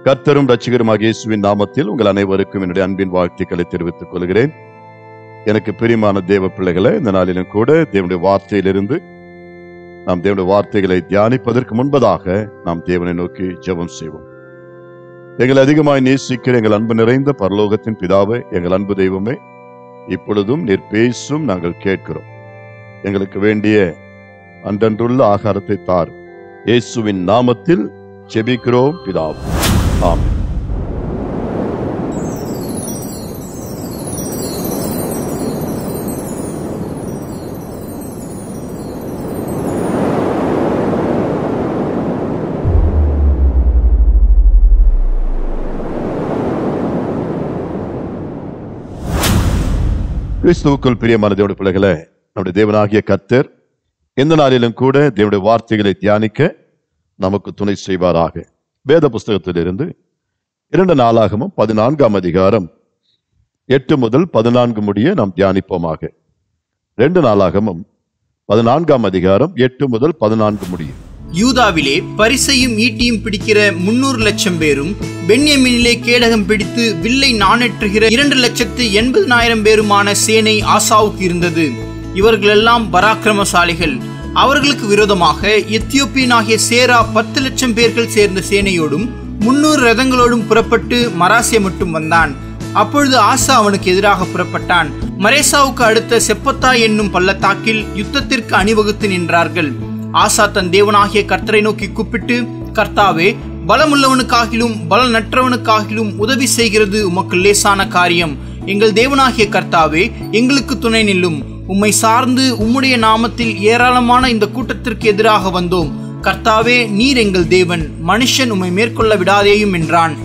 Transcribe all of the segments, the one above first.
கர்த்தரும் இரட்சகருமாகிய இயேசுவின் நாமத்தில் உங்கள் அனைவருக்கும் என்னுடைய அன்பின் வாழ்த்துக்களை தெரிவித்துக் கொள்கிறேன். எனக்கு பிரியமான தேவ பிள்ளைகளை, இந்த நாளிலும் கூட தேவனுடைய வார்த்தையிலிருந்து நாம் தேவனுடைய வார்த்தைகளை தியானிப்பதற்கு முன்பதாக நாம் தேவனை நோக்கி ஜெபம் செய்வோம். எங்களை அதிகமாய் நேசிக்கிற எங்கள் அன்பு நிறைந்த பரலோகத்தின் பிதாவே, எங்கள் அன்பு தெய்வமே, இப்பொழுதும் நீர் பேசும் நாங்கள் கேட்கிறோம். எங்களுக்கு வேண்டிய அன்றன்றுள்ள ஆகாரத்தை தார். இயேசுவின் நாமத்தில் ஜெபிக்கிறோம் பிதாவே, ஆமென். கிறிஸ்துவுக்குள் பிரியமான தேவனுடைய பிள்ளைகளே, நம்முடைய தேவனாகிய கர்த்தர் இந்த நாளிலும் கூட தேவனுடைய வார்த்தைகளை தியானிக்க நமக்கு துணை செய்வாராக. வேத புஸ்தகத்திலிருந்து 2 நாளாகமும் 14ஆம் அதிகாரம் 8 முதல் 14 முடிய நாம் தியானிப்போமாக. 2 நாளாகமும் 14ஆம் அதிகாரம் 8 முதல் 14 முடிய. யூதாவிலே பரிசையும் ஈட்டியும் பிடிக்கிற 300 லட்சம் பேரும், பென்யமீனிலே கேடகம் பிடித்து வில்லை நாணேற்றுகிற 2,80,000 பேருமான சேனை ஆசாவுக்கு இருந்தது. இவர்களெல்லாம் பராக்கிரமசாலிகள். அவர்களுக்கு விரோதமாக எத்தியோப்பியனாகிய சேரா 10 லட்சம் பேர்கள் சேர்ந்த சேனையோடும் 300 ரதங்களோடும் புறப்பட்டு மராசே மட்டும் வந்தான். அப்பொழுது ஆசா அவனுக்கு எதிராக புறப்பட்டான். மரேசாவுக்கு அடுத்த செப்பத்தா என்னும் பள்ளத்தாக்கில் யுத்தத்திற்கு அணிவகுத்து நின்றார்கள். ஆசா தன் தேவனாகிய கர்த்தரை நோக்கி கூப்பிட்டு, கர்த்தாவே, பலமுள்ளவனுக்காகிலும் பலனற்றவனுக்காகிலும் உதவி செய்கிறது உமக்கு லேசான காரியம். எங்கள் தேவனாகிய கர்த்தாவே, எங்களுக்கு துணை நில்லும். உம்மை சார்ந்து உம்முடைய நாமத்தில் ஏராளமான இந்த கூட்டத்திற்கு எதிராக வந்தோம். கர்த்தாவே, நீர் எங்கள் தேவன், மனுஷன் உம்மை மேற்கொள்ள விடாதேயும் என்றான்.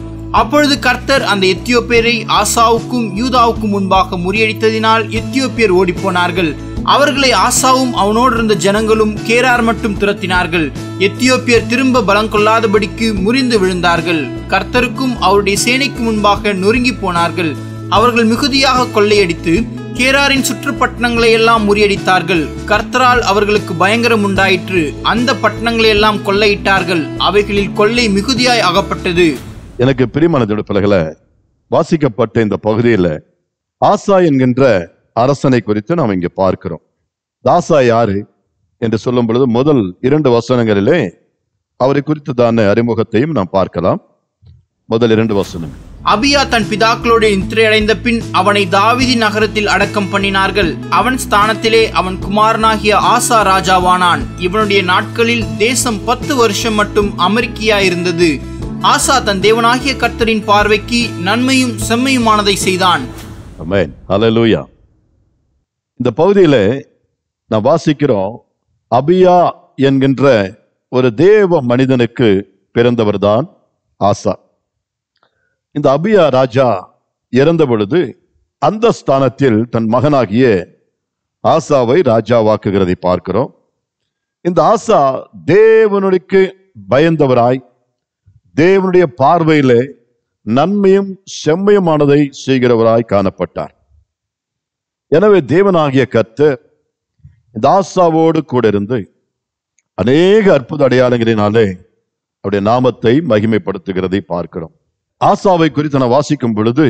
அப்பொழுது கர்த்தர் அந்த எத்தியோப்பியரை ஆசாவுக்கும் யூதாவுக்கும் முன்பாக முறியடித்ததினால் எத்தியோப்பியர் ஓடிப்போனார்கள். அவர்களை ஆசாவும் அவனோடு இருந்த ஜனங்களும் கேரார் மட்டும் துரத்தினார்கள். எத்தியோப்பியர் திரும்ப பலம் கொள்ளாதபடிக்கு முறிந்து விழுந்தார்கள். கர்த்தருக்கும் அவருடைய சேனைக்கு முன்பாக நொறுங்கி போனார்கள். அவர்கள் மிகுதியாக கொள்ளையடித்து கேராரின் சுற்றுப்பட்டணங்களை எல்லாம் முறியடித்தார்கள். கர்த்தரால் அவர்களுக்கு பயங்கரம் உண்டாயிற்று. அந்த பட்டணங்களை எல்லாம் கொள்ளையிட்டார்கள். அவைகளில் கொள்ளை மிகுதியாய் அகப்பட்டது. எனக்கு பிரியமான பிள்ளைகளை, வாசிக்கப்பட்ட இந்த பகுதியில் ஆசா என்கின்ற அரசனை குறித்து நாம் இங்கே பார்க்கிறோம். ஆசா யாரு என்று சொல்லும் பொழுது முதல் 2 வசனங்களிலே அவரை குறித்ததான அறிமுகத்தையும் நாம் பார்க்கலாம். முதல் 2 வசனங்கள். அபியா தன் பிதாக்களோடு நித்திரையடைந்த பின் அவனை தாவீது நகரத்தில் அடக்கம் பண்ணினார்கள். அவன் ஸ்தானத்திலே அவன் குமாரனாகிய ஆசா ராஜாவானான். இவனுடைய நாட்களில் தேசம் 10 வருஷம் மட்டும் அமெரிக்கையாயிருந்தது. ஆசா தன் தேவனாகிய கர்த்தரின் பார்வைக்கு நன்மையும் செம்மையுமானதை செய்தான். ஆமென், ஹல்லேலூயா. இந்த பகுதியில நான் வாசிக்கிறோம், அபியா என்கின்ற ஒரு தேவ மனிதனுக்கு பிறந்தவர்தான் ஆசா. இந்த அபியா ராஜா இறந்த பொழுது அந்த ஸ்தானத்தில் தன் மகனாகிய ஆசாவை ராஜாவாக்குகிறதை பார்க்கிறோம். இந்த ஆசா தேவனுக்கு பயந்தவராய், தேவனுடைய பார்வையிலே நன்மையும் செம்மையுமானதை செய்கிறவராய் காணப்பட்டார். எனவே தேவனாகிய கர்த்தர் இந்த ஆசாவோடு கூட இருந்து அநேக அற்புத அடையாளங்களினாலே அவருடைய நாமத்தை மகிமைப்படுத்துகிறதை பார்க்கிறோம். ஆசாவை குறித்து நான் வாசிக்கும் பொழுது,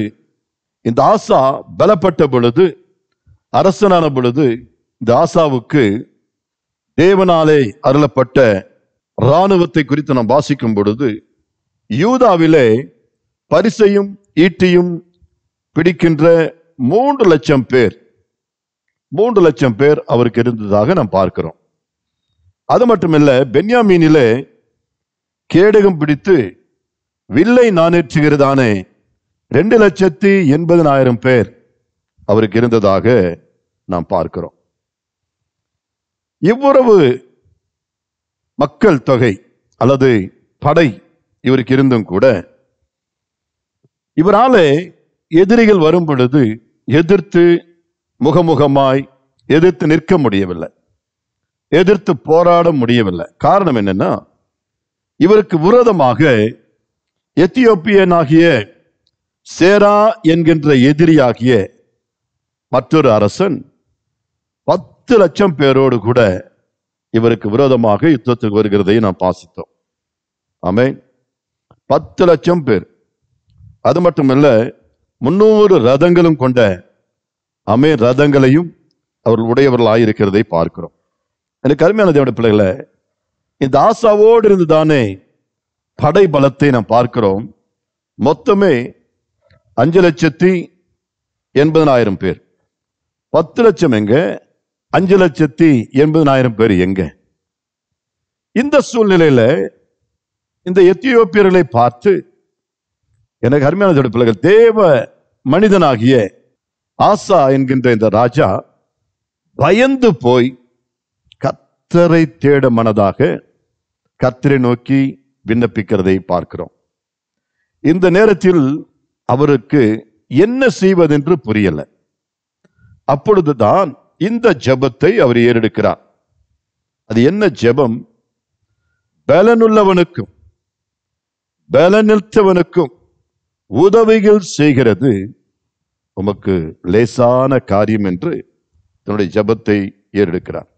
இந்த ஆசா பலப்பட்ட பொழுது, அரசனான பொழுது, இந்த ஆசாவுக்கு தேவனாலே அருளப்பட்ட இராணுவத்தை குறித்து நாம் வாசிக்கும் பொழுது, யூதாவிலே பரிசையும் ஈட்டியும் பிடிக்கின்ற 3 லட்சம் பேர் அவருக்கு இருந்ததாக நாம் பார்க்கிறோம். அது மட்டுமல்ல, பென்யாமீனிலே கேடகம் பிடித்து வில்லை நாணேற்றுகிறதானே 2,80,000 பேர் அவருக்கு இருந்ததாக நாம் பார்க்கிறோம். இவ்வளவு மக்கள் தொகை அல்லது படை இவருக்கு இருந்தும் கூட இவராலே எதிரிகள் வரும் பொழுது எதிர்த்து முகமுகமாய் எதிர்த்து நிற்க முடியவில்லை, எதிர்த்து போராட முடியவில்லை. காரணம் என்னன்னா, இவருக்கு விரோதமாக எத்தியோப்பியனாகிய சேரா என்கின்ற எதிரியாகிய மற்றொரு அரசன் 10 லட்சம் பேரோடு கூட இவருக்கு விரோதமாக யுத்தத்துக்கு வருகிறதை நாம் வாசித்தோம். ஆமென். 10 லட்சம் பேர். அது மட்டுமல்ல, 300 ரதங்களும் கொண்ட ரதங்களையும் அவர்கள் உடையவர்களாயிருக்கிறதை பார்க்கிறோம். எனக்கு அருமையான தேவனுடைய பிள்ளைகளை, இந்த ஆசாவோடு இருந்து தானே படை பலத்தை நாம் பார்க்கிறோம். மொத்தமே 5,80,000 பேர். 10 லட்சம் எங்க, 5,80,000 பேர் எங்க? இந்த சூழ்நிலையில இந்த எத்தியோப்பியர்களை பார்த்து, எனக்கு அருமையான பிள்ளைகள், தேவ மனிதனாகிய ஆசா என்கின்ற இந்த ராஜா பயந்து போய் கர்த்தரை தேட மனதாக கர்த்தரை நோக்கி விண்ணப்பிக்கிறதை பார்க்கிறோம். இந்த நேரத்தில் அவருக்கு என்ன செய்வதென்று புரியல. அப்பொழுதுதான் இந்த ஜெபத்தை அவர் ஏறெடுக்கிறார். அது என்ன ஜெபம்? பலனுள்ளவனுக்கும் பலனற்றவனுக்கும் உதவிகள் செய்கிறது உமக்கு லேசான காரியம் என்று தன்னுடைய ஜெபத்தை ஏறெடுக்கிறார்.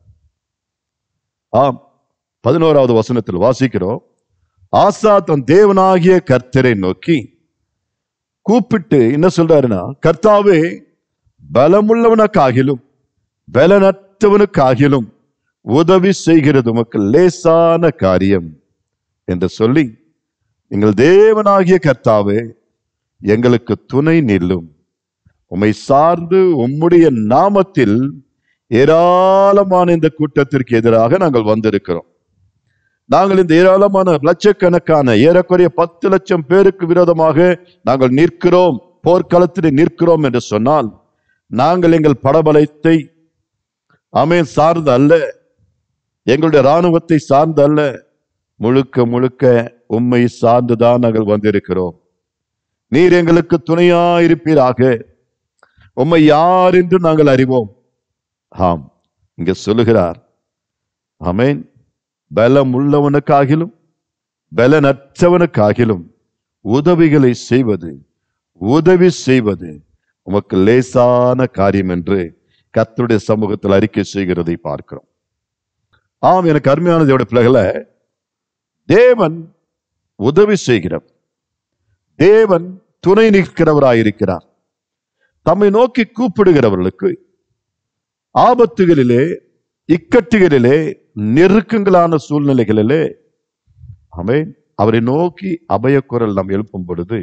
11வது வசனத்தில் வாசிக்கிறோம், ஆசா தன் தேவனாகிய கர்த்தரை நோக்கி கூப்பிட்டு என்ன சொல்றாருன்னா, கர்த்தாவே, பலமுள்ளவனுக்காகிலும் பலனற்றவனுக்காகிலும் உதவி செய்கிறது உமக்கு லேசான காரியம் என்று சொல்லி, எங்கள் தேவனாகிய கர்த்தாவே, எங்களுக்கு துணை நில்லும். உம்மை சார்ந்து உம்முடைய நாமத்தில் ஏராளமான இந்த கூட்டத்திற்கு எதிராக நாங்கள் வந்திருக்கிறோம். நாங்கள் இந்த ஏராளமான லட்சக்கணக்கான ஏறக்குறைய 10 லட்சம் பேருக்கு விரோதமாக நாங்கள் நிற்கிறோம், போர்க்களத்தில் நிற்கிறோம் என்று சொன்னால், நாங்கள் எங்கள் படபலத்தை சார்ந்து அல்ல, எங்களுடைய இராணுவத்தை சார்ந்து அல்ல, முழுக்க முழுக்க உம்மை சார்ந்துதான் நாங்கள் வந்திருக்கிறோம். நீர் எங்களுக்கு துணையாயிருப்பீராக. உம்மை யார் என்று நாங்கள் அறிவோம். இங்க சொல்லுகிறார், ஆமென், பலம் உள்ளவனுக்காகிலும் பலனற்றவனுக்காகிலும் உதவிகளை செய்வது, உதவி செய்வது உமக்கு லேசான காரியம் என்று கர்த்தருடைய சமூகத்தில் அறிக்கை செய்கிறதை பார்க்கிறோம். எனக்கு அருமையான தேவனுடைய பிள்ளைகளை, தேவன் உதவி செய்கிறவர், தேவன் துணை நிற்கிறவராயிருக்கிறார். தம்மை நோக்கி கூப்பிடுகிறவர்களுக்கு ஆபத்துகளிலே, இக்கட்டுகளிலே, நெருக்கங்களான சூழ்நிலைகளிலே அவரை நோக்கி அபயக்குரல் நாம் எழுப்பும் பொழுது,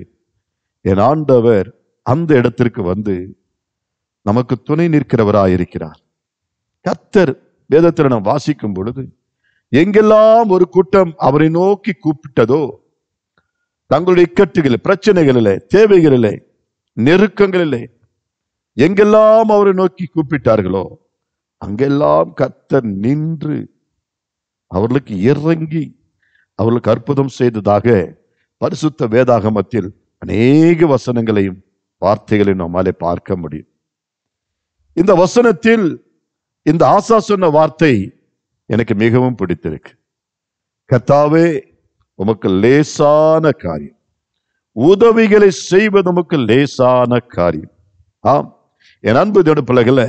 என் ஆண்டவர் அந்த இடத்திற்கு வந்து நமக்கு துணை நிற்கிறவராயிருக்கிறார். கர்த்தர் வேதத்தில் நாம் வாசிக்கும் பொழுது, எங்கெல்லாம் ஒரு கூட்டம் அவரை நோக்கி கூப்பிட்டதோ, தங்களுடைய இக்கட்டுகளில், பிரச்சனைகளிலே, தேவைகளிலே, நெருக்கங்களிலே எங்கெல்லாம் அவரை நோக்கி கூப்பிட்டார்களோ, அங்கெல்லாம் கர்த்தர் நின்று அவர்களுக்கு இறங்கி அவர்களுக்கு அற்புதம் செய்ததாக பரிசுத்த வேதாகமத்தில் அநேக வசனங்களையும் வார்த்தைகளையும் நம்மாலே பார்க்க முடியும். இந்த வசனத்தில் இந்த ஆசா சொன்ன வார்த்தை எனக்கு மிகவும் பிடித்திருக்கு. கர்த்தாவே, உமக்கு லேசான காரியம், உதவிகளை செய்வது உமக்கு லேசான காரியம். என் அன்பு தேவனுடைய பிள்ளைகளே,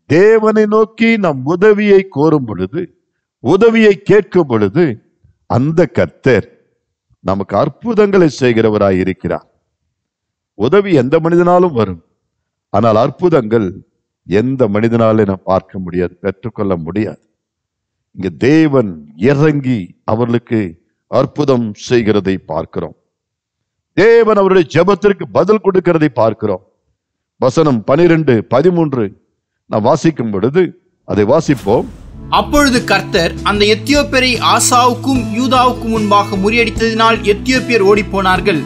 தேவனை நோக்கி நாம் உதவியை கோரும் பொழுது, உதவியை கேட்கும் பொழுது, அந்த கர்த்தர் நமக்கு அற்புதங்களை செய்கிறவராய் இருக்கிறார். உதவி எந்த மனிதனாலும் வரும், ஆனால் அற்புதங்கள் எந்த மனிதனாலும் நாம் பார்க்க முடியாது, பெற்றுக்கொள்ள முடியாது. இங்க தேவன் இறங்கி அவர்களுக்கு அற்புதம் செய்கிறதை பார்க்கிறோம். தேவன் அவருடைய ஜெபத்திற்கு பதில் கொடுக்கிறதை பார்க்கிறோம். வசனம் 12, 13 நாம் வாசிக்கும் பொழுது அதை வாசிப்போம். அப்பொழுது கர்த்தர் அந்த எத்தியோப்பியரை ஆசாவுக்கும் யூதாவுக்கும் முன்பாக முறியடித்ததினால் எத்தியோப்பியர் ஓடி போனார்கள்.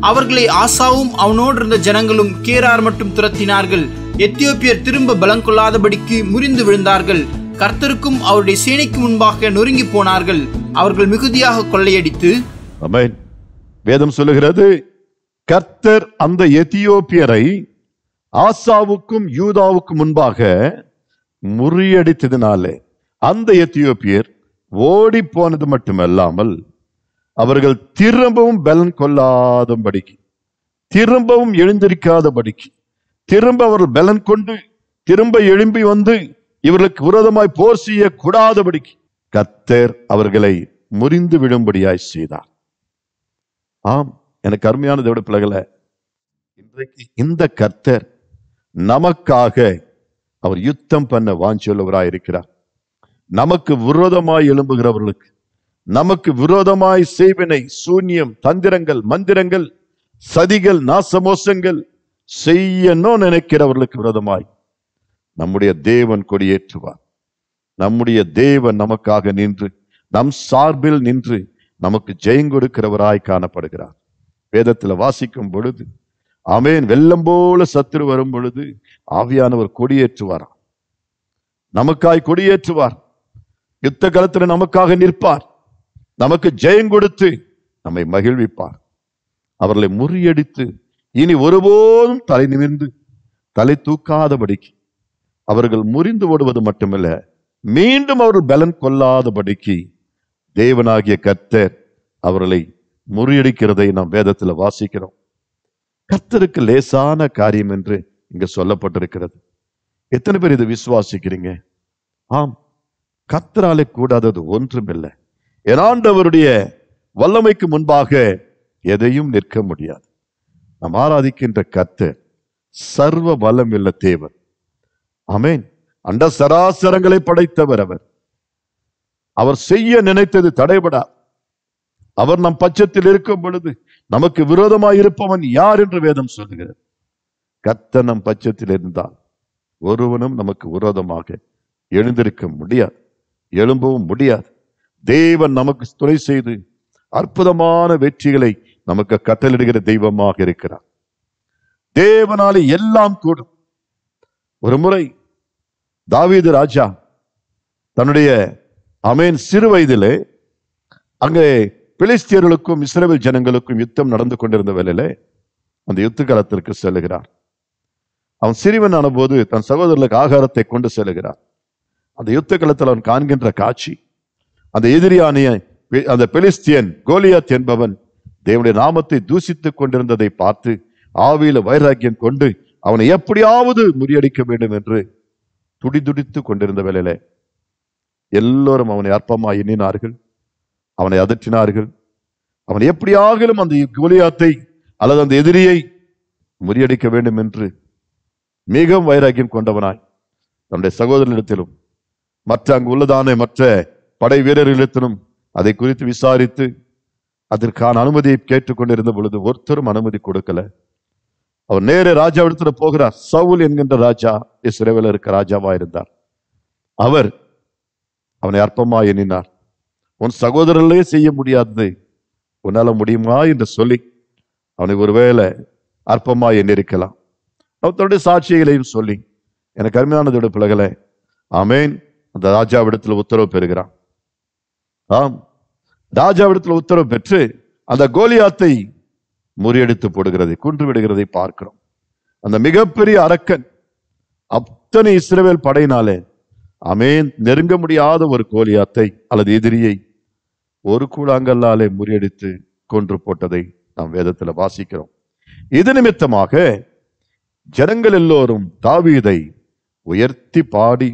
அவர்களை ஆசாவும் அவனோடு இருந்த ஜனங்களும் கேரார் மட்டும் துரத்தினார்கள். எத்தியோப்பியர் திரும்ப பலம் கொள்ளாதபடிக்கு முறிந்து விழுந்தார்கள். கர்த்தருக்கும் அவருடைய சேனைக்கு முன்பாக நொறுங்கி போனார்கள். அவர்கள் மிகுதியாக கொள்ளையடித்து, ஆமென். வேதம் சொல்லுகிறது, கர்த்தர் அந்த எத்தியோப்பியரை ஆசாவுக்கும் யூதாவுக்கும் முன்பாக முறியடித்ததினாலே அந்த எத்தியோப்பியர் ஓடி போனது மட்டுமல்லாமல் அவர்கள் திரும்பவும் பலன் கொள்ளாதபடிக்கு, திரும்பவும் எழுந்திருக்காதபடிக்கு, திரும்ப அவர்கள் பலன் கொண்டு திரும்ப எழும்பி வந்து இவர்களுக்கு விரோதமாய் போர் செய்ய கூடாதபடிக்கு கர்த்தர் அவர்களை முறிந்து விடும்படியாய் செய்தார். ஆம், எனக்கு அருமையான தேவனுடைய பிள்ளைகளே, இன்றைக்கு இந்த கர்த்தர் நமக்காக அவர் யுத்தம் பண்ண வாஞ்சியுள்ளவராய் இருக்கிறார். நமக்கு விரோதமாய் எழும்புகிறவர்களுக்கு, நமக்கு விரோதமாய் செய்வினை, சூன்யம், தந்திரங்கள், மந்திரங்கள், சதிகள், நாசமோசங்கள் செய்யணும் நினைக்கிறவர்களுக்கு விரோதமாய் நம்முடைய தேவன் கொடியேற்றுவார். நம்முடைய தேவன் நமக்காக நின்று, நம் சார்பில் நின்று நமக்கு ஜெயம் கொடுக்கிறவராய் காணப்படுகிறார். வேதத்தில் வாசிக்கும் பொழுது, ஆமென், வெள்ளம் போல சத்துரு வரும் பொழுது ஆவியானவர் கொடியேற்றுவார். நமக்காய் கொடியேற்றுவார். யுத்த காலத்தில் நமக்காக நிற்பார். நமக்கு ஜெயம் கொடுத்து நம்மை மகிழ்விப்பார். அவர்களை முறியடித்து இனி ஒருபோதும் தலை நிமிர்ந்து தலை தூக்காதபடிக்கு, அவர்கள் முறிந்து ஓடுவது மட்டுமல்ல, மீண்டும் அவர்கள் பலன் கொள்ளாதபடிக்கு தேவனாகிய கர்த்தர் அவர்களை முறியடிக்கிறதை நாம் வேதத்தில் வாசிக்கிறோம். கர்த்தருக்கு லேசான காரியம் என்று இங்க சொல்லப்பட்டிருக்கிறது. எத்தனை பேர் இதை விசுவாசிக்கிறீங்க? ஆம், கர்த்தராலே கூடாதது ஒன்றுமில்லை. ஆண்டவருடைய வல்லமைக்கு முன்பாக எதையும் நிற்க முடியாது. நாம் ஆராதிக்கின்ற கர்த்தர் சர்வ வல்லம் உள்ள தேவன். ஆமென். அண்ட சராசரங்களை படைத்தவர் அவர். அவர் செய்ய நினைத்தது தடைபடா. அவர் நம் பட்சத்தில் இருக்கும் பொழுது நமக்கு விரோதமாய் இருப்பவன் யார் என்று வேதம் சொல்லுகிறது. கர்த்தர் நம் பட்சத்தில் இருந்தால் ஒருவனும் நமக்கு விரோதமாக எழுந்திருக்க முடியாது, எழும்பவும் முடியாது. தேவன் நமக்கு துணை செய்து அற்புதமான வெற்றிகளை நமக்கு கட்டளிடுகிற தெய்வமாக இருக்கிறார். தேவனாலே எல்லாம் கூடும். ஒரு முறை தாவீது ராஜா தன்னுடைய ஆமென் சிறு வயதிலே அங்கே பெலிஸ்தியர்களுக்கும் இஸ்ரவேல் ஜனங்களுக்கும் யுத்தம் நடந்து கொண்டிருந்த வேளையிலே அந்த யுத்த காலத்திற்கு செல்லுகிறார். அவன் சிறுவனான போது தன் சகோதரர்களுக்கு ஆகாரத்தை கொண்டு செல்லுகிறார். அந்த யுத்த காலத்தில் அவன் காண்கின்ற காட்சி, அந்த எதிரியானிய அந்த பெலிஸ்தியன் கோலியாத் என்பவன் தேவனுடைய நாமத்தை தூசித்துக் கொண்டிருந்ததை பார்த்து ஆவியில வைராக்கியம் கொண்டு அவனை எப்படியாவது முறியடிக்க வேண்டும் என்று துடிதுடித்து கொண்டிருந்த வேளையில எல்லோரும் அவனை அற்பமாய் எண்ணினார்கள், அவனை அதற்றினார்கள். அவன் எப்படியாகிலும் அந்த கோலியாத்தை அல்லது அந்த எதிரியை முறியடிக்க வேண்டும் என்று மிகவும் வைராக்கியம் கொண்டவனாய் தன்னுடைய சகோதரனிடத்திலும் மற்ற அங்கு உள்ளதான மற்ற படை வீரர்களிடத்திலும் அதை குறித்து விசாரித்து அதற்கான அனுமதியை கேட்டுக்கொண்டிருந்த பொழுது ஒருத்தரும் அனுமதி கொடுக்கல. அவர் நேரே ராஜாவிடத்துல போகிறார். சவுல் என்கின்ற ராஜா இஸ்ரவேலில் இருக்க ராஜாவா இருந்தார். அவர் அவனை அற்பமா எண்ணினார். உன் சகோதரர்களே செய்ய முடியாதது உன்னால முடியுமா என்று சொல்லி அவனை ஒருவேளை அற்பமா எண்ணிருக்கலாம். அவர் தன்னுடைய சாட்சிகளையும் சொல்லி, எனக்கு அருமையானதோட பிள்ளைகளே, ஆமேன், அந்த ராஜாவிடத்தில் உத்தரவு பெறுகிறான். ஆம், ராஜாவிடத்தில் உத்தரவு பெற்று அந்த கோலியாத்தை முறியடித்து போடுகிறதை, கொன்று விடுகிறதை பார்க்கிறோம். அந்த மிகப்பெரிய அரக்கன் அத்தனை இஸ்ரவேல் படையினாலே ஆமென் நெருங்க முடியாத ஒரு கோலியாத்தை அல்லது எதிரியை ஒரு கூழாங்கல்லாலே முறியடித்து கொன்று போட்டதை நாம் வேதத்தில் வாசிக்கிறோம். இது நிமித்தமாக ஜனங்கள் எல்லோரும் தாவீதை உயர்த்தி பாடி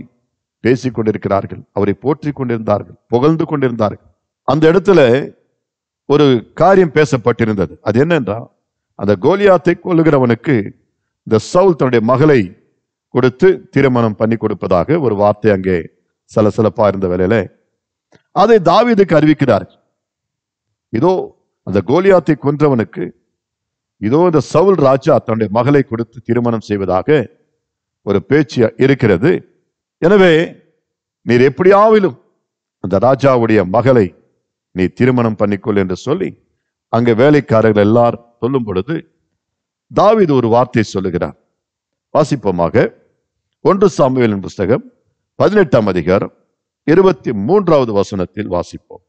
பேசிக் கொண்டிருக்கிறார்கள், அவரை போற்றிக் கொண்டிருந்தார்கள், புகழ்ந்து கொண்டிருந்தார்கள். அந்த இடத்துல ஒரு காரியம் பேசப்பட்டிருந்தது. அது என்னென்றால், அந்த கோலியாத்தை கொல்லுகிறவனுக்கு இந்த சவுல் தன்னுடைய மகளை கொடுத்து திருமணம் பண்ணி கொடுப்பதாக ஒரு வார்த்தை அங்கே சலசலப்பா இருந்த வேளையில அதை தாவீதுக்கு அறிவிக்கிறார்கள். இதோ அந்த கோலியாத்தை கொன்றவனுக்கு இதோ இந்த சவுல் ராஜா தன்னுடைய மகளை கொடுத்து திருமணம் செய்வதாக ஒரு பேச்சு இருக்கிறது. எனவே நீர் எப்படியாவிலும் அந்த ராஜாவுடைய மகளை நீ திருமணம் பண்ணிக்கொள் என்று சொல்லி அங்க வேலைக்காரர்கள் எல்லாரும் சொல்லும் பொழுது தாவீது ஒரு வார்த்தை சொல்லுகிறார். வாசிப்போமாக. 1 சாமுவேலின் புஸ்தகம் 18ஆம் அதிகாரம் 23வது வசனத்தில் வாசிப்போம்.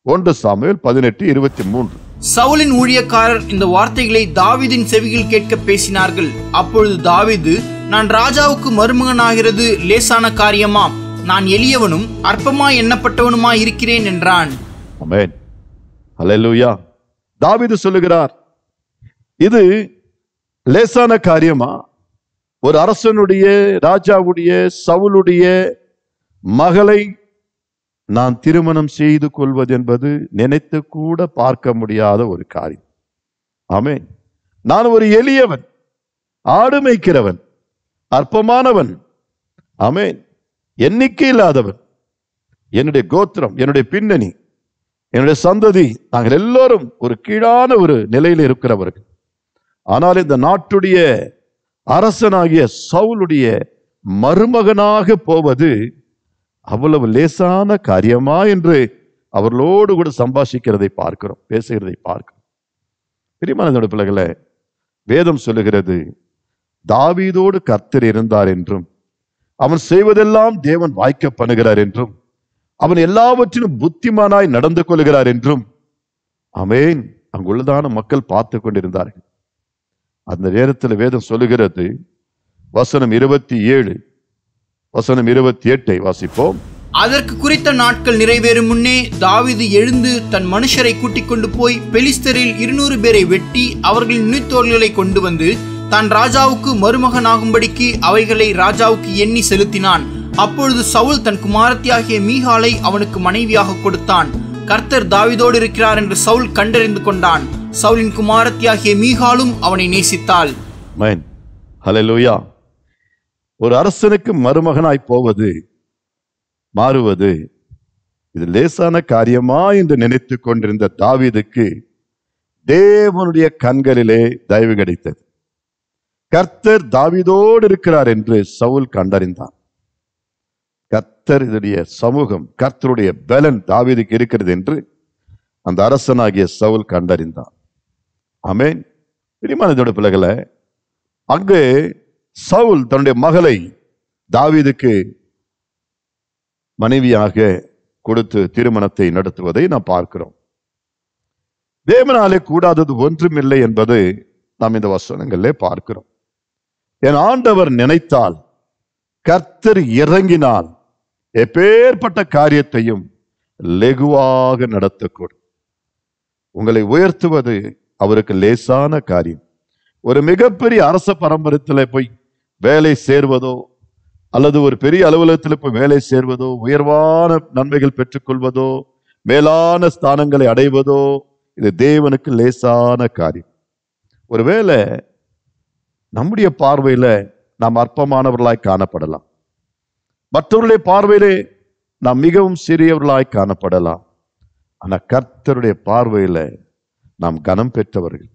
1 சாமுவேல் 18:23. சவுலின் ஊழியக்காரர் இந்த வார்த்தைகளை தாவீதின் செவியில் கேட்க பேசினார்கள். அப்பொழுது தாவீது, நான் ராஜாவுக்கு மருமகனாகிறது லேசான காரியமாம், நான் எளியவனும் அற்பமாய் எண்ணப்பட்டவனுமாய் இருக்கிறேன் என்றான். ஆமென், அல்லேலூயா. தாவீது சொல்லுகிறார், இது லேசான காரியமா? ஒரு அரசனுடைய, ராஜாவுடைய, சவுலுடைய மகளை நான் திருமணம் செய்து கொள்வது என்பது நினைத்து கூட பார்க்க முடியாத ஒரு காரியம். ஆமென். நான் ஒரு எளியவன், ஆடு மேய்க்கிறவன், அற்பமானவன், ஆமென், எண்ணிக்கை இல்லாதவன். என்னுடைய கோத்திரம், என்னுடைய பின்னணி, என்னுடைய சந்ததி, நாங்கள் எல்லோரும் ஒரு கீழான ஒரு நிலையில் இருக்கிறவர்கள். ஆனால் இந்த நாட்டுடைய அரசனாகிய சவுலுடைய மருமகனாக போவது அவ்வளவு லேசான காரியமா என்று அவர்களோடு கூட சம்பாஷிக்கிறதை பார்க்கிறோம், பேசுகிறதை பார்க்கிறோம். பிரியமான பிள்ளைகளே, வேதம் சொல்லுகிறது, தாவீதோடு கர்த்தர் இருந்தார் என்றும், அவன் செய்வதெல்லாம் தேவன் வாய்க்க பண்ணுகிறார் என்றும், அவன் எல்லாவற்றிலும் புத்திமானாய் நடந்து கொள்கிறார் என்றும், ஆமென், அங்குள்ளதான மக்கள் பார்த்து கொண்டிருந்தார்கள். அந்த நேரத்தில் வேதம் சொல்லுகிறது, வசனம் 27, வசனம் 28 வாசிப்போம். அதற்கு குறித்த நாட்கள் நிறைவேறும் முன்னே தாவீது எழுந்து தன் மனுஷரை கூட்டிக் கொண்டு போய் பெலிஸ்தரில் 200 பேரை வெட்டி அவர்களின் நீர்த்தோல்களை கொண்டு வந்து தான் ராஜாவுக்கு மருமகனாகும்படிக்கு அவைகளை ராஜாவுக்கு எண்ணி செலுத்தினான். அப்பொழுது சவுல் தன் குமாரத்தியாகிய மீகாலை அவனுக்கு மனைவியாக கொடுத்தான். கர்த்தர் தாவீதோடு இருக்கிறார் என்று சவுல் கண்டறிந்து கொண்டான். சவுலின் குமாரத்தியாகிய மீகாலும் அவனை நேசித்தாள். ஆமென், ஹல்லேலூயா. ஒரு அரசனுக்கு மருமகனாய் போவது, மாறுவது, இது லேசான காரியமா என்று நினைத்து கொண்டிருந்த தாவீதுக்கு தேவனுடைய கண்களிலே தயவு கிடைத்தது. கர்த்தர் தாவீதோடு இருக்கிறார் என்று சவுல் கண்டறிந்தான். கர்த்தர் இதனுடைய சமூகம், கர்த்தருடைய பலன் தாவீதுக்கு இருக்கிறது என்று அந்த அரசனாகிய சவுல் கண்டறிந்தான். ஆமென். பிரியமான பிள்ளைகளை, அங்கு சவுல் தன்னுடைய மகளை தாவீதுக்கு மனைவியாக கொடுத்து திருமணத்தை நடத்துவதை நாம் பார்க்கிறோம். தேவனாலே கூடாதது ஒன்றுமில்லை என்பது நாம் இந்த வசனங்களிலே பார்க்கிறோம். என் ஆண்டவர் நினைத்தால், கர்த்தர் இறங்கினால், எப்பேற்பட்ட காரியத்தையும் லெகுவாக நடத்தக்கூடும். உங்களை உயர்த்துவது அவருக்கு லேசான காரியம். ஒரு மிகப்பெரிய அரச பரம்பரத்தில் போய் வேலை சேர்வதோ, அல்லது ஒரு பெரிய அலுவலகத்தில் போய் வேலை சேர்வதோ, உயர்வான நன்மைகள் பெற்றுக்கொள்வதோ, மேலான ஸ்தானங்களை அடைவதோ, இது தேவனுக்கு லேசான காரியம். ஒருவேளை நம்முடைய பார்வையில நாம் அற்பமானவர்களாய் காணப்படலாம், மற்றவர்களுடைய பார்வையிலே நாம் மிகவும் சிறியவர்களாய் காணப்படலாம். ஆனா கர்த்தருடைய பார்வையில நாம் கனம் பெற்றவர்கள்.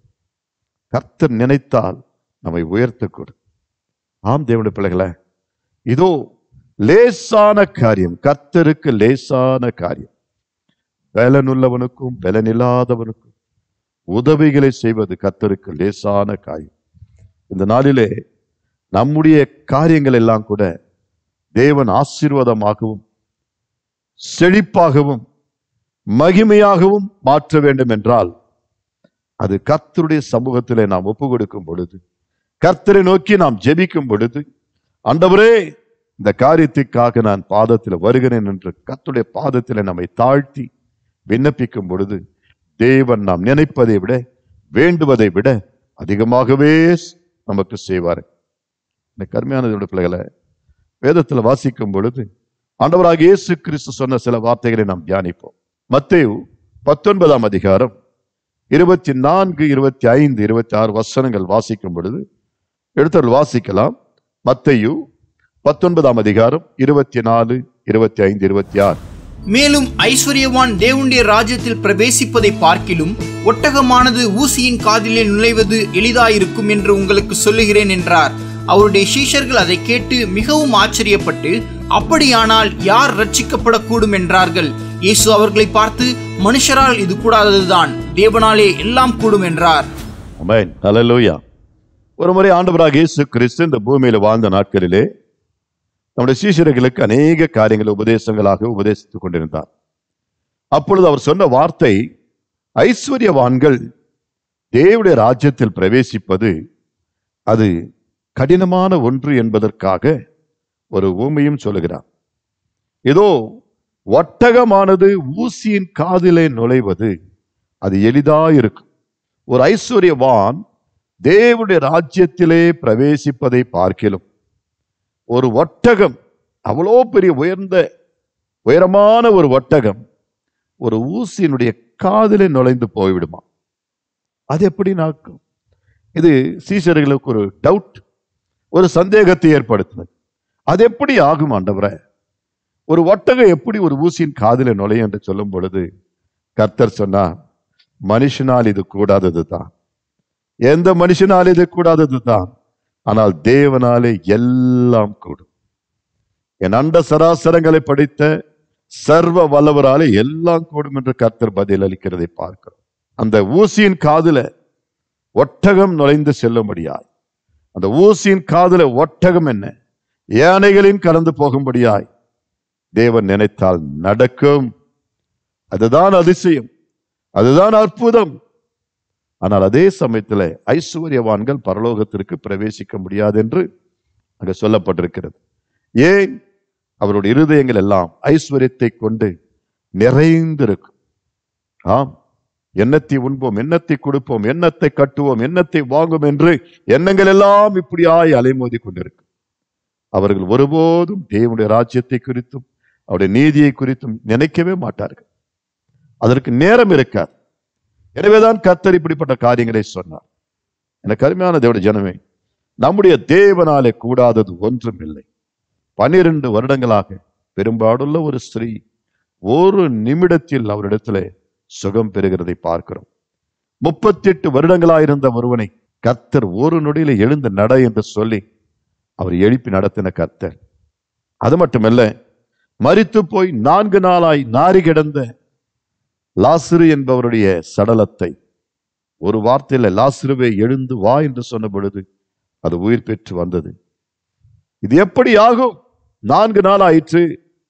கர்த்தர் நினைத்தால் நம்மை உயர்த்தக்கூடும். ஆம் தேவனுடைய பிள்ளைகளே, இதோ லேசான காரியம், கர்த்தருக்கு லேசான காரியம். பலனுள்ளவனுக்கும் பலனில்லாதவனுக்கும் உதவிகளை செய்வது கர்த்தருக்கு லேசான காரியம். இந்த நாளிலே நம்முடைய காரியங்கள் எல்லாம் கூட தேவன் ஆசீர்வாதமாகவும் செழிப்பாகவும் மகிமையாகவும் மாற்ற வேண்டும் என்றால், அது கர்த்தருடைய சமூகத்திலே நாம் ஒப்பு கொடுக்கும் பொழுது, கர்த்தரை நோக்கி நாம் ஜெபிக்கும் பொழுது, ஆண்டவரே இந்த காரியத்திற்காக நான் பாதத்தில் வருகிறேன் என்று கர்த்தருடைய பாதத்தில் நம்மை தாழ்த்தி விண்ணப்பிக்கும் பொழுது, தேவன் நாம் நினைப்பதை விட வேண்டுவதை விட அதிகமாகவே நமக்கு செய்வார். கருமையான பிள்ளைகளை, வேதத்தில் வாசிக்கும் பொழுது ஆண்டவராகிய இயேசு கிறிஸ்து சொன்ன சில வார்த்தைகளை நாம் தியானிப்போம். மத்தேயு 19ஆம் அதிகாரம் 24, 25, 26 வசனங்கள் வாசிக்கும் பொழுது எடுத்தவர்கள் வாசிக்கலாம். மத்தேயு 19ஆம் அதிகாரம் 24, 25, 26. மேலும் ஐஸ்வர்யவான் தேவனுடைய ராஜ்யத்தில் பிரவேசிப்பதை பார்க்கிலும் ஒட்டகமானது ஊசியின் காதிலே நுழைவது எளிதாயிருக்கும் என்று உங்களுக்கு சொல்லுகிறேன் என்றார். அவருடைய சீஷர்கள் அதை கேட்டு மிகவும் ஆச்சரியப்பட்டு, அப்படியானால் யார் ரட்சிக்கப்படக்கூடும் என்றார்கள். இயேசு அவர்களை பார்த்து, மனுஷரால் இது கூடாததுதான், தேவனாலே எல்லாம் கூடும் என்றார். ஆமென், ஹல்லேலூயா. ஒரு முறை ஆண்டவராகிய இயேசு கிறிஸ்து இந்த பூமியில வாழ்ந்த நாட்களிலே நம்முடைய சீஷர்களுக்கு அநேக காரியங்களை உபதேசங்களாக உபதேசித்துக் கொண்டிருந்தார். அப்பொழுது அவர் சொன்ன வார்த்தை, ஐஸ்வர்யவான்கள் தேவனுடைய ராஜ்யத்தில் பிரவேசிப்பது அது கடினமான ஒன்று என்பதற்காக ஒரு ஊமையும் சொல்லுகிறார். ஏதோ ஒட்டகமானது ஊசியின் காதிலே நுழைவது அது எளிதாயிருக்கும். ஒரு ஐஸ்வர்யவான் தேவனுடைய ராஜ்யத்திலே பிரவேசிப்பதை பார்க்கிலும் ஒரு ஒட்டகம், அவ்வளோ பெரிய உயரமான ஒரு ஒட்டகம் ஒரு ஊசியினுடைய காதிலே நுழைந்து போய்விடுமா? அது எப்படி நடக்கும்? இது சீஷர்களுக்கு ஒரு டவுட், ஒரு சந்தேகத்தை ஏற்படுத்தினது. அது எப்படி ஆகும் ஆண்டவரே? ஒரு ஒட்டகம் எப்படி ஒரு ஊசியின் காதில நுழையும் என்று சொல்லும் பொழுது கர்த்தர் சொன்னார், மனுஷனால் இது கூடாதது தான், எந்த மனுஷனால் இது கூடாதது தான், ஆனால் தேவனாலே எல்லாம் கூடும். என் அண்ட சராசரங்களை படித்த சர்வ வல்லவராலே எல்லாம் கூடும் என்று கர்த்தர் பதில் அளிக்கிறதை பார்க்கிறோம். அந்த ஊசியின் காதுல ஒட்டகம் நுழைந்து செல்லும்படியாய், அந்த ஊசியின் காதுல ஒட்டகம் என்ன யானைகளின் கலந்து போகும்படியாய் தேவன் நினைத்தால் நடக்கும். அதுதான் அதிசயம், அதுதான் அற்புதம். ஆனால் அதே சமயத்தில் ஐஸ்வர்யவான்கள் பரலோகத்திற்கு பிரவேசிக்க முடியாது என்று அங்க சொல்லப்பட்டிருக்கிறது. ஏன்? அவருடைய இருதயங்கள் எல்லாம் ஐஸ்வர்யத்தை கொண்டு நிறைந்திருக்கும். ஆம், எண்ணத்தை உண்போம், எண்ணத்தை கொடுப்போம், எண்ணத்தை கட்டுவோம், எண்ணத்தை வாங்கும் என்று எண்ணங்கள் எல்லாம் இப்படியாய் அலைமோதி கொண்டிருக்கும். அவர்கள் ஒருபோதும் தேவனுடைய ராஜ்யத்தை குறித்தும் அவருடைய நீதியை குறித்தும் நினைக்கவே மாட்டார்கள். அதற்கு நேரம் இருக்காது. எனவேதான் கர்த்தர் இப்படிப்பட்ட காரியங்களை சொன்னார். எனக்கு அருமையான தேவனுடைய ஜனமே, நம்முடைய தேவனாலே கூடாதது ஒன்றும் இல்லை. 12 வருடங்களாக பெரும்பாடுள்ள ஒரு ஸ்திரீ ஒரு நிமிடத்தில் அவரிடத்துல சுகம் பெறுகிறதை பார்க்கிறோம். 38 வருடங்களாயிருந்த ஒருவனை கர்த்தர் ஒரு நொடியில எழுந்து நட என்று சொல்லி அவர் எழுப்பி நடத்தின கர்த்தர். அது மட்டுமல்ல, மரித்து போய் 4 நாளாய் நாறி கிடந்த லாசரு என்பவருடைய சடலத்தை ஒரு வார்த்தையில லாசருவே எழுந்து வா என்று சொன்ன பொழுது அது உயிர் பெற்று வந்தது. இது எப்படி ஆகும்? 4 நாள் ஆயிற்று,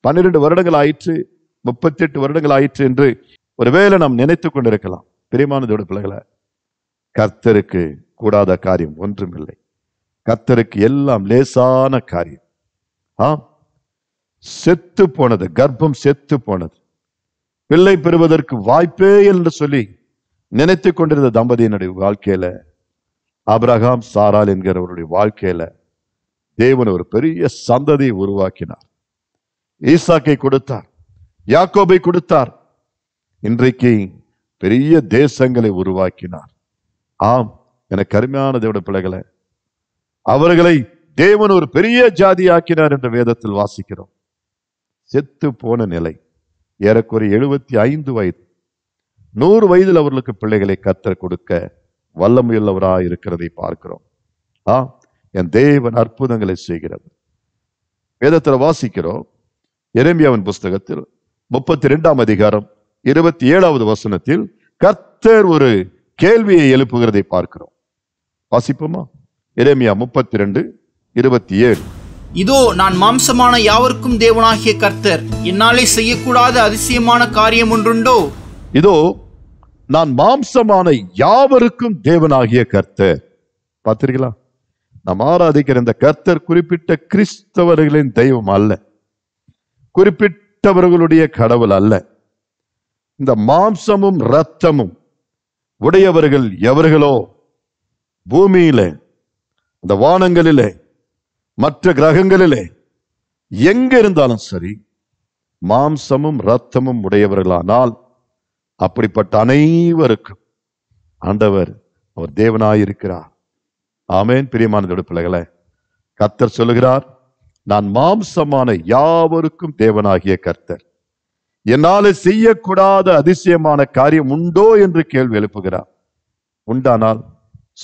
12 வருடங்கள் ஆயிற்று, 38 வருடங்கள் ஆயிற்று என்று ஒருவேளை நாம் நினைத்துக் கொண்டிருக்கலாம். பிரியமானதோட பிள்ளைகளை, கர்த்தருக்கு கூடாத காரியம் ஒன்றும் இல்லை. கர்த்தருக்கு எல்லாம் லேசான காரியம். ஆம், செத்து போனது, கர்ப்பம் செத்து போனது, பிள்ளை பெறுவதற்கு வாய்ப்பே என்று சொல்லி நினைத்து கொண்டிருந்த தம்பதியினுடைய வாழ்க்கையில, ஆபிரகாம் சாராள் என்கிறவருடைய வாழ்க்கையில தேவன் ஒரு பெரிய சந்ததியை உருவாக்கினார். ஈசாக்கை கொடுத்தார், யாக்கோபை கொடுத்தார், இன்றைக்கு பெரிய தேசங்களை உருவாக்கினார். ஆம், எனக்கு அருமையான தேவனுடைய பிள்ளைகளை, அவர்களை தேவன் ஒரு பெரிய ஜாதியாக்கினார் என்று வேதத்தில் வாசிக்கிறோம். செத்து போன நிலை, ஏறக்குறைய 75 வயது, 100 வயதில் அவர்களுக்கு பிள்ளைகளை கர்த்தர் கொடுக்க வல்லமையுள்ளவராய் இருக்கிறதை பார்க்கிறோம். என் தேவன் அற்புதங்களை செய்கிறது. வேதத்தில் வாசிக்கிறோம், எரேமியாவின் புஸ்தகத்தில் 32ஆம் அதிகாரம் 27வது வசனத்தில் கர்த்தர் ஒரு கேள்வியை எழுப்புகிறதை பார்க்கிறோம். வாசிப்போமா? எரேமியா 32:27. இதோ நான் மாம்சமான யாவருக்கும் தேவனாகிய கர்த்தர், என்னாலே செய்யக்கூடாத அதிசயமான காரியம் ஒன்றுண்டோ? இதோ நான் மாம்சமான யாவருக்கும் தேவனாகிய கர்த்தர். பார்த்தீர்களா? நாம் ஆராதிக்கிற இந்த கர்த்தர் குறிப்பிட்ட கிறிஸ்தவர்களின் தெய்வம் அல்ல, குறிப்பிட்டவர்களுடைய கடவுள் அல்ல. இந்த மாம்சமும் இரத்தமும் உடையவர்கள் எவர்களோ பூமியிலே, இந்த வானங்களிலே, மற்ற கிரகங்களிலே எங்க இருந்தாலும் சரி, மாம்சமும் இரத்தமும் உடையவர்களானால் அப்படிப்பட்ட அனைவருக்கும் ஆண்டவர் அவர் தேவனாயிருக்கிறார். ஆமென். பிரியமானதோட பிள்ளைகளை, கர்த்தர் சொல்லுகிறார், நான் மாம்சமான யாவருக்கும் தேவனாகிய கர்த்தர், என்னால செய்யக்கூடாத அதிசயமான காரியம் உண்டோ என்று கேள்வி எழுப்புகிறார். உண்டானால்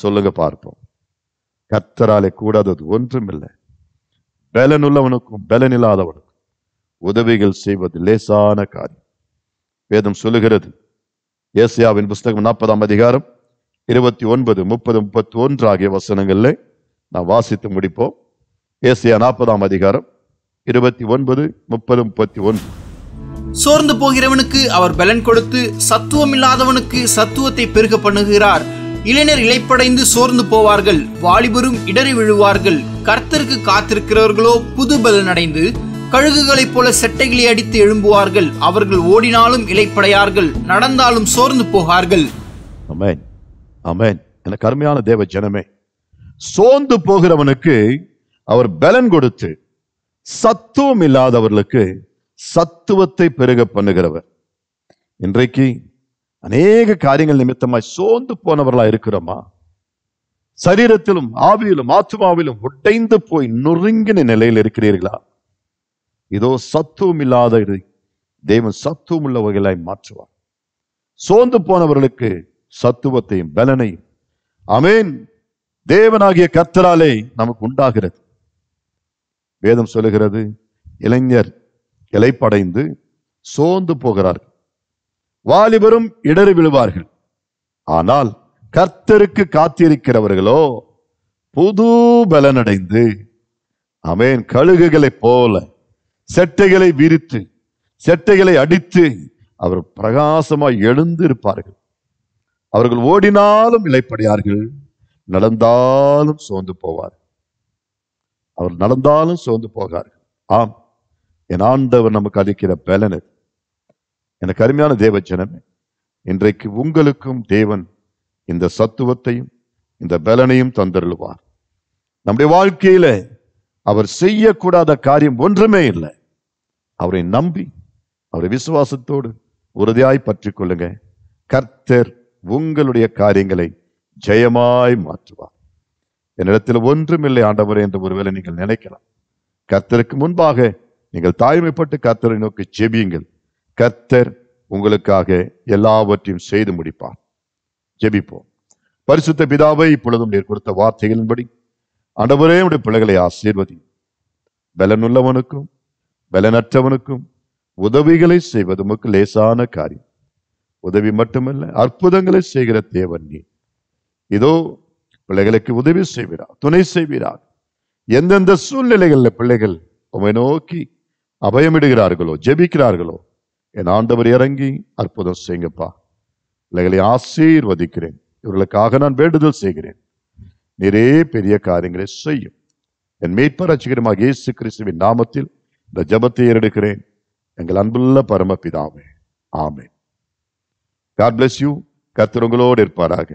சொல்லுங்க பார்ப்போம். கர்த்தராலே கூடாதது ஒன்றும் இல்லை. பலனுள்ளவனுக்கும் பலனில்லாதவனுக்கும் உதவிகள் செய்வது லேசான காரியம். வேதம் சொல்லுகிறது, ஏசாயாவின் புஸ்தகம் 40ஆம் அதிகாரம் 29, 30, 31 ஆகிய வசனங்களில் நாம் வாசித்து முடிப்போம். ஏசாயா 40ஆம் அதிகாரம் 29, 30, 31. சோர்ந்து போகிறவனுக்கு அவர் பலன் கொடுத்து சத்துவம் இல்லாதவனுக்கு சத்துவத்தை பெருக பண்ணுகிறார். இளைஞர் இளைப்படைந்து சோர்ந்து போவார்கள், வாலிபரும் இடறி விழுவார்கள். கர்த்தருக்கு காத்திருக்கிறவர்களோ புது பலன் அடைந்து கழுகுகளைப் போல செட்டைகளை அடித்து எழும்புவார்கள். அவர்கள் ஓடினாலும் இளைப்படையார்கள், நடந்தாலும் சோர்ந்து போகார்கள். ஆமென், ஆமென். எனக்கு அருமையான தேவ ஜனமே, சோர்ந்து போகிறவனுக்கு அவர் பலன் கொடுத்து சத்துவம் இல்லாதவர்களுக்கு சத்துவத்தை பெருக பண்ணுகிறவர். இன்றைக்கு அநேக காரியங்கள் நிமித்தமாய் சோர்ந்து போனவர்களா இருக்கிறோமா? சரீரத்திலும் ஆவியிலும் ஆத்துமாவிலும் உடைந்து போய் நொறுங்கின நிலையில் இருக்கிறீர்களா? இதோ சத்துவம் இல்லாத தேவன் சத்துவம் உள்ளவர்களாய் மாற்றுவார். சோர்ந்து போனவர்களுக்கு சத்துவத்தையும் பலனையும் ஆமென் தேவனாகிய கர்த்தராலே நமக்கு உண்டாகிறது. வேதம் சொல்லுகிறது, இளைஞர் இளைப்படைந்து சோர்ந்து போகிறார்கள், வாலிபரும் இடறி விழுவார்கள். ஆனால் கர்த்தருக்கு காத்திருக்கிறவர்களோ புது பலனடைந்து ஆமென் கழுகுகளைப் போல செட்டைகளை விரித்து செட்டைகளை அடித்து அவர் பிரகாசமாய் எழுந்து இருப்பார்கள். அவர்கள் ஓடினாலும் இளைப்படையார்கள், நடந்தாலும் சோர்ந்து போவார். அவர் நடந்தாலும் சோர்ந்து போகார்கள். ஆம், என் ஆண்டவர் நமக்கு அளிக்கிற பலன். எனக்கு அருமையான தேவ ஜனமே, இன்றைக்கு உங்களுக்கும் தேவன் இந்த சத்துவத்தையும் இந்த பலனையும் தந்தருள்வார். நம்முடைய வாழ்க்கையில அவர் செய்யக்கூடாத காரியம் ஒன்றுமே இல்லை. அவரை நம்பி அவரை விசுவாசத்தோடு உறுதியாய் பற்றிக் கொள்ளுங்க. கர்த்தர் உங்களுடைய காரியங்களை ஜெயமாய் மாற்றுவார். என்னிடத்தில் ஒன்றுமில்லை ஆண்டவரே என்று ஒருவேளை நீங்கள் நினைக்கலாம். கர்த்தருக்கு முன்பாக நீங்கள் தாழ்மைப்பட்டு கர்த்தரை நோக்கி ஜெபியுங்கள். கர்த்தர் உங்களுக்காக எல்லாவற்றையும் செய்து முடிப்பார். ஜெபிப்போம். பரிசுத்த பிதாவை, இப்பொழுதும் நீர் கொடுத்த வார்த்தைகளின்படி ஆண்டவரே உடைய பிள்ளைகளை ஆசீர்வதி. பலனுள்ளவனுக்கும் பலனற்றவனுக்கும் உதவிகளை செய்வது உமக்கு லேசான காரியம். உதவி மட்டுமல்ல, அற்புதங்களை செய்கிற தேவன் நீ. இதோ பிள்ளைகளுக்கு உதவி செய்வீரார், துணை செய்வீரார். எந்தெந்த சூழ்நிலைகளில் பிள்ளைகள் உம்மை நோக்கி அபயமிடுகிறார்களோ, ஜெபிக்கிறார்களோ, என் ஆண்டவர் இறங்கி அற்புதம் செய்யுங்கப்பா. பிள்ளைகளை ஆசீர்வதிக்கிறேன். இவர்களுக்காக நான் வேண்டுதல் செய்கிறேன். நிறைய பெரிய காரியங்களை செய்யும். என் மீட்பர் ரட்சகருமாகிய இயேசு கிறிஸ்துவின் நாமத்தில் இந்த ஜெபத்தை ஏறெடுக்கிறேன், எங்கள் அன்புள்ள பரமபிதாவே. ஆமென். God bless you. கர்த்தர் உங்களோடு இருப்பாராக.